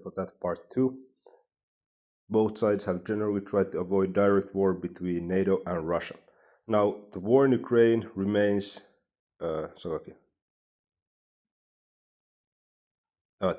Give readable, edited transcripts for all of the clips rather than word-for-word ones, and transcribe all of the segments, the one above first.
for that part 2. Both sides have generally tried to avoid direct war between NATO and Russia. Now, the war in Ukraine remains.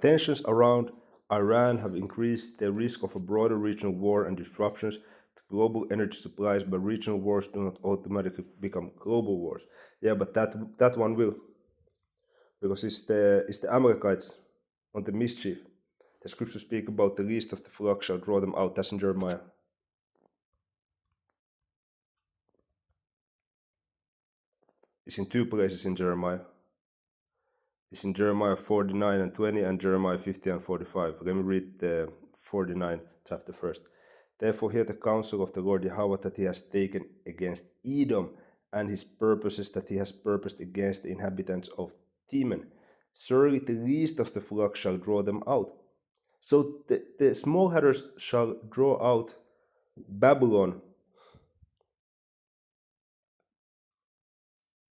Tensions around Iran have increased the risk of a broader regional war and disruptions to global energy supplies, but regional wars do not automatically become global wars. Yeah, but that one will, because it's the Amalekites on the mischief. The scriptures speak about the least of the flock shall draw them out. That's in Jeremiah. It's in 2 places in Jeremiah. It's in Jeremiah 49 and 20 and Jeremiah 50 and 45. Let me read the 49 chapter first. Therefore hear the counsel of the Lord Yahweh that he has taken against Edom, and his purposes that he has purposed against the inhabitants of Teman. Surely the least of the flock shall draw them out. So the small headers shall draw out Babylon,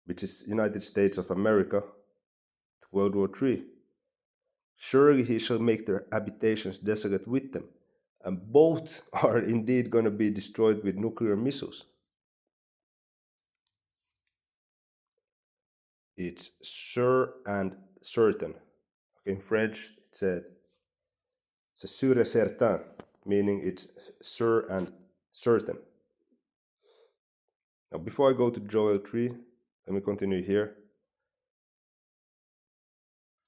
which is United States of America, to World War III. Surely he shall make their habitations desolate with them, and both are indeed going to be destroyed with nuclear missiles. It's sure and certain. Okay, in French, c'est sûr et certain, meaning it's sure and certain. Now, before I go to Joel 3, let me continue here.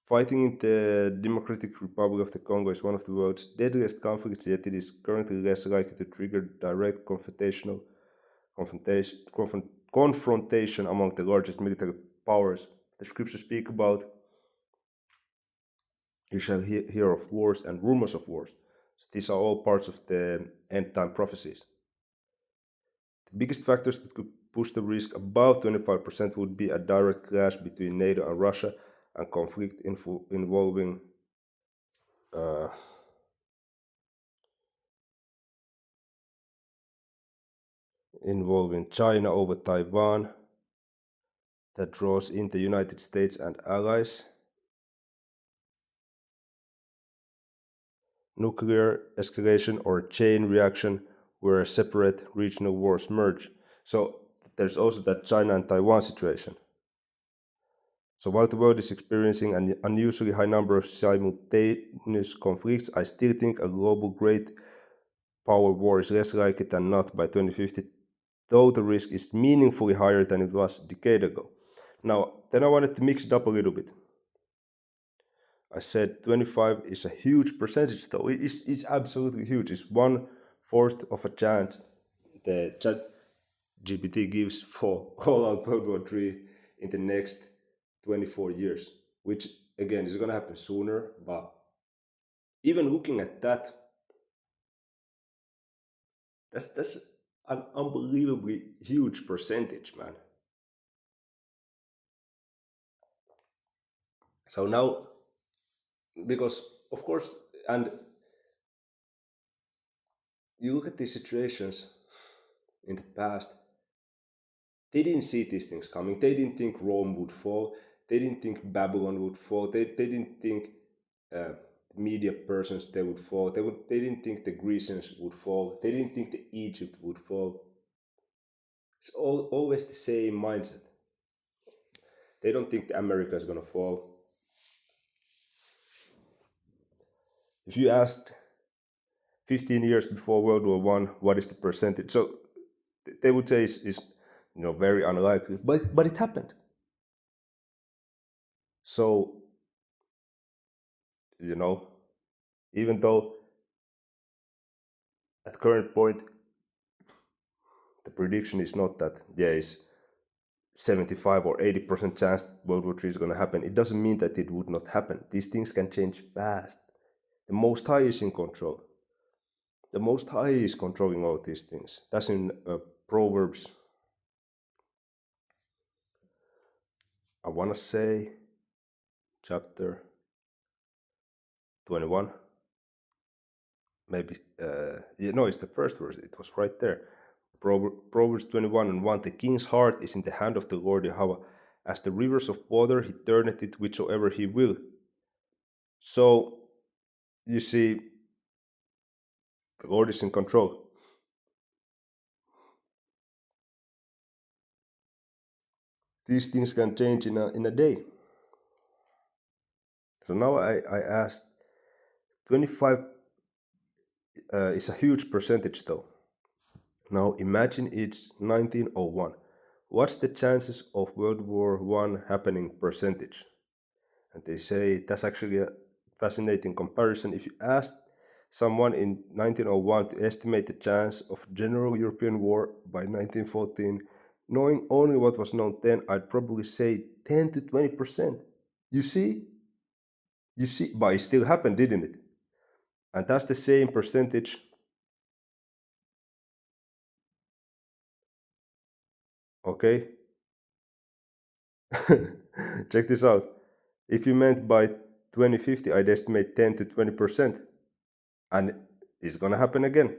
Fighting in the Democratic Republic of the Congo is one of the world's deadliest conflicts, yet it is currently less likely to trigger direct confrontation among the largest military powers. The scriptures speak about, you shall hear of wars and rumors of wars. So these are all parts of the end time prophecies. The biggest factors that could push the risk above 25% would be a direct clash between NATO and Russia, and conflict involving China over Taiwan, that draws in the United States and allies. Nuclear escalation or chain reaction where separate regional wars merge. So there's also that China and Taiwan situation. So while the world is experiencing an unusually high number of simultaneous conflicts, I still think a global great power war is less likely than not by 2050, though the risk is meaningfully higher than it was a decade ago. Now, then I wanted to mix it up a little bit. I said 25 is a huge percentage, though. It's absolutely huge. It's 1/4 of a chance the chat GPT gives for all out World War III in the next 24 years, which again is going to happen sooner. But even looking at that, that's an unbelievably huge percentage, man. So now, because of course, and you look at these situations in the past, they didn't see these things coming. They didn't think Rome would fall. They didn't think Babylon would fall. They didn't think media persons they would fall. They didn't think the Grecians would fall. They didn't think the Egypt would fall. It's always the same mindset. They don't think the America is gonna fall. If you asked 15 years before World War I, what is the percentage? So they would say is very unlikely, but it happened. So even though at current point the prediction is not that there is 75 or 80% chance World War III is going to happen, it doesn't mean that it would not happen. These things can change fast. The Most High is in control. The Most High is controlling all these things. That's in Proverbs, I want to say chapter 21. Maybe, it's the first verse. It was right there. Proverbs 21 and 1. The king's heart is in the hand of the Lord Yahweh. As the rivers of water, he turneth it whithersoever he will. So, you see, the Lord is in control. These things can change in a day. So now I asked 25 is a huge percentage though. Now imagine it's 1901. What's the chances of World War One happening percentage? And they say that's actually a fascinating comparison. If you asked someone in 1901 to estimate the chance of general European war by 1914, knowing only what was known then, I'd probably say 10 to 20%. You see? You see, but it still happened, didn't it? And that's the same percentage. Okay? Check this out. If you meant by 2050, I'd estimate 10 to 20%. And it's gonna happen again.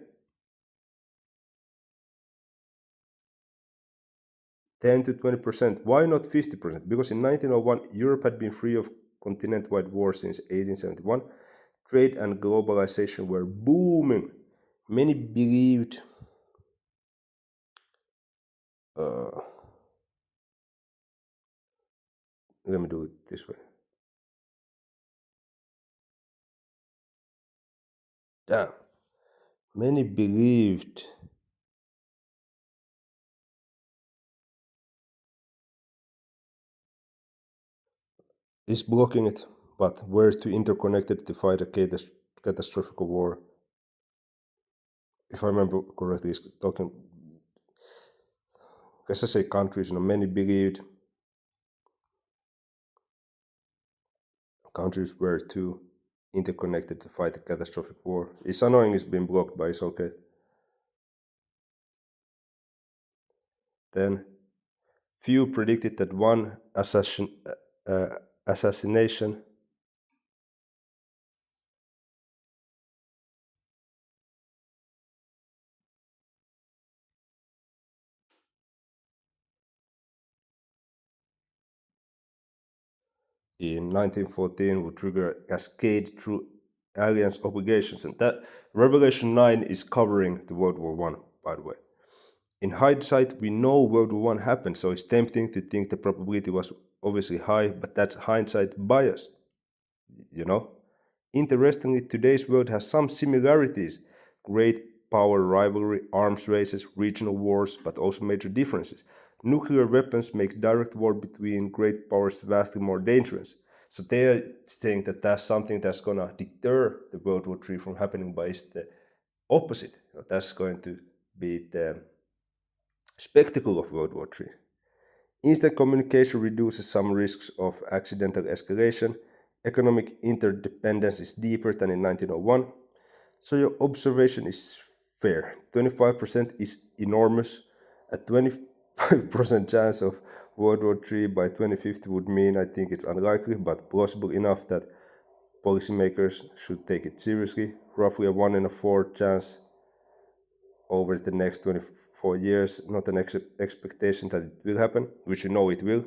10 to 20%. Why not 50%? Because in 1901, Europe had been free of continent-wide war since 1871. Trade and globalization were booming. Many believed. Uh, Let me do it this way. Damn. Many believed. It's blocking it, but we're too interconnected to fight a catastrophic war. If I remember correctly, it's talking. Let's just say countries. Many believed countries were too interconnected to fight a catastrophic war. It's annoying it's been blocked, but it's okay. Then, few predicted that one assassination in 1914 would trigger a cascade through alliance obligations, and that Revelation 9 is covering the World War One, by the way. In hindsight, we know World War One happened, so it's tempting to think the probability was obviously high, but that's hindsight bias, you know? Interestingly, today's world has some similarities: great power rivalry, arms races, regional wars, but also major differences. Nuclear weapons make direct war between great powers vastly more dangerous. So they are saying that that's something that's gonna deter the World War III from happening, but it's the opposite. That's going to be the spectacle of World War III. Instant communication reduces some risks of accidental escalation. Economic interdependence is deeper than in 1901. So your observation is fair. 25% is enormous. A 25% chance of World War III by 2050 would mean I think it's unlikely, but plausible enough that policymakers should take it seriously. Roughly a 1 in a 4 chance over the next 24 years, not an expectation that it will happen, which you know it will.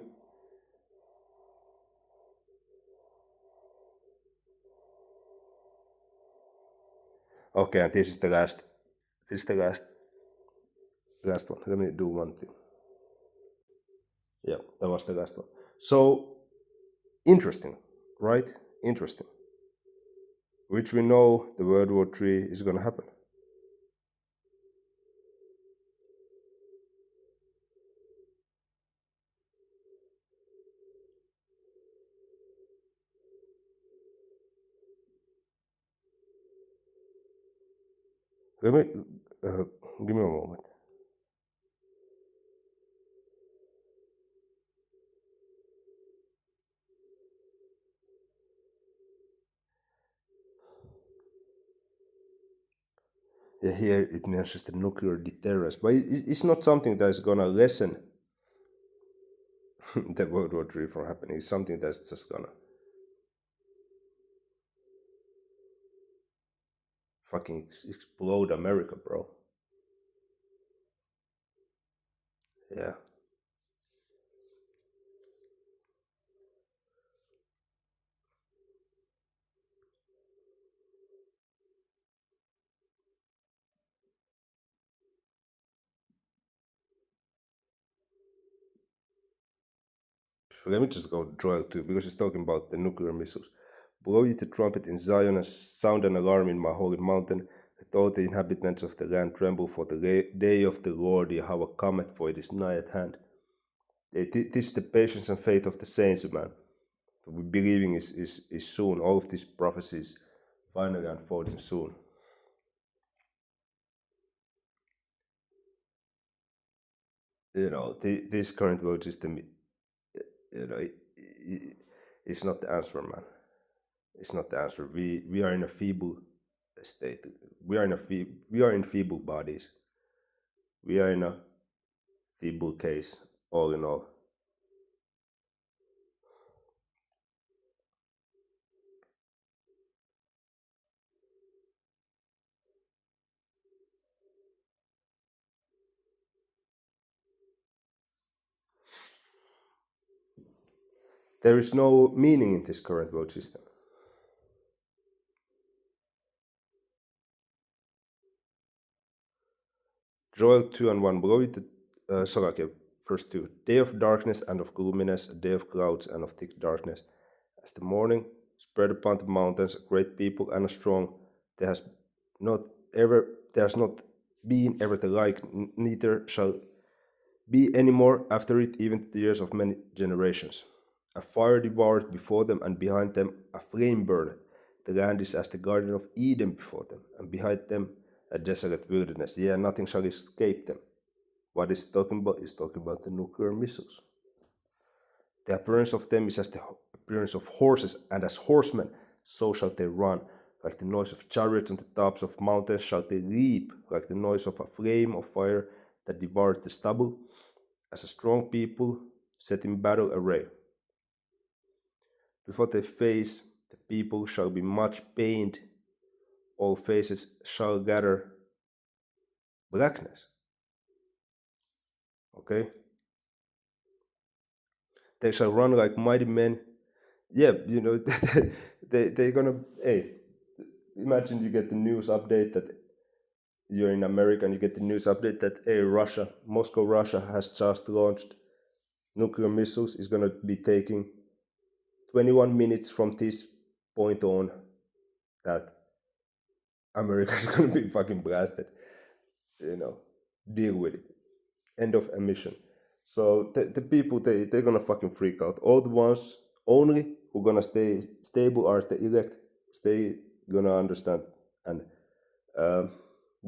Okay, and this is the last. This is the last one. Let me do one thing. Yeah, that was the last one. So interesting, right? Interesting. Which we know the World War III is gonna happen. Let me give me a moment. Yeah, here it mentions the nuclear deterrence, but it's not something that is gonna lessen the World War III from happening. It's something that's just gonna fucking explode America, bro. Yeah. Let me just go Joel 2 because it's talking about the nuclear missiles. Blow ye the trumpet in Zion and sound an alarm in my holy mountain. Let all the inhabitants of the land tremble, for the day of the Lord Yahweh cometh, for it is nigh at hand. This is the patience and faith of the saints, man. We believing is soon. All of these prophecies finally unfolding soon. This current world system, it's not the answer, man. It's not the answer. We are in a feeble state. We are in feeble bodies. We are in a feeble case, all in all. There is no meaning in this current world system. Joel 2 and 1. Below it, okay, verse 2. Day of darkness and of gloominess, a day of clouds and of thick darkness. As the morning spread upon the mountains, a great people and a strong, there has not been ever the like, neither shall be any more after it, even to the years of many generations. A fire devoured before them, and behind them a flame burned. The land is as the Garden of Eden before them, and behind them a desolate wilderness. Yeah, nothing shall escape them. What is talking about is talking about the nuclear missiles. The appearance of them is as the appearance of horses, and as horsemen, so shall they run. Like the noise of chariots on the tops of mountains shall they leap, like the noise of a flame of fire that devours the stubble, as a strong people set in battle array. Before their face the people shall be much pained, all faces shall gather blackness. Okay? They shall run like mighty men. Yeah, they're gonna, hey, imagine you get the news update that you're in America and you get the news update that, hey, Moscow, Russia has just launched nuclear missiles. Is gonna be taking 21 minutes from this point on that America is gonna be fucking blasted. Deal with it. End of emission. So the people, they're gonna fucking freak out. All the ones only who gonna stay stable are the elect. They gonna understand and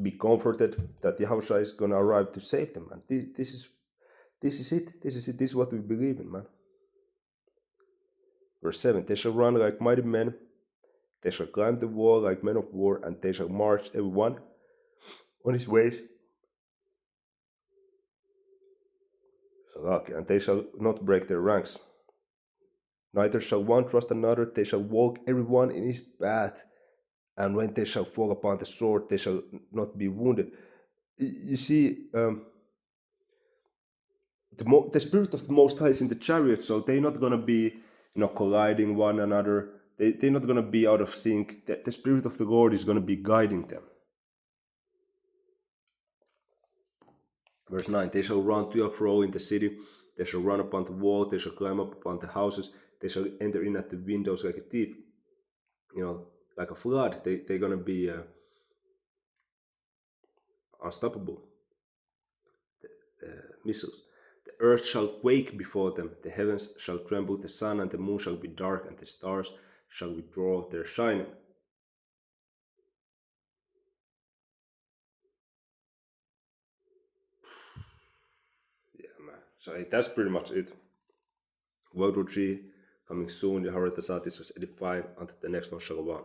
be comforted that Yahusha is gonna arrive to save them. And this is it. This is it. This is what we believe in, man. Verse 7. They shall run like mighty men. They shall climb the wall like men of war, and they shall march every one on his ways. So, okay, and they shall not break their ranks. Neither shall one trust another, they shall walk every one in his path. And when they shall fall upon the sword, they shall not be wounded. You see, the spirit of the Most High is in the chariot, so they're not gonna be, colliding one another. They're not gonna be out of sync. The spirit of the Lord is gonna be guiding them. Verse 9, they shall run to and fro in the city, they shall run upon the wall, they shall climb up upon the houses, they shall enter in at the windows like a thief. Like a flood, they're gonna be unstoppable. Missiles. The earth shall quake before them, the heavens shall tremble, the sun and the moon shall be dark, and the stars shall withdraw their shining. Yeah, man. So that's pretty much it. World War III coming soon. The Harata Satis was 85 until the next one shall go on.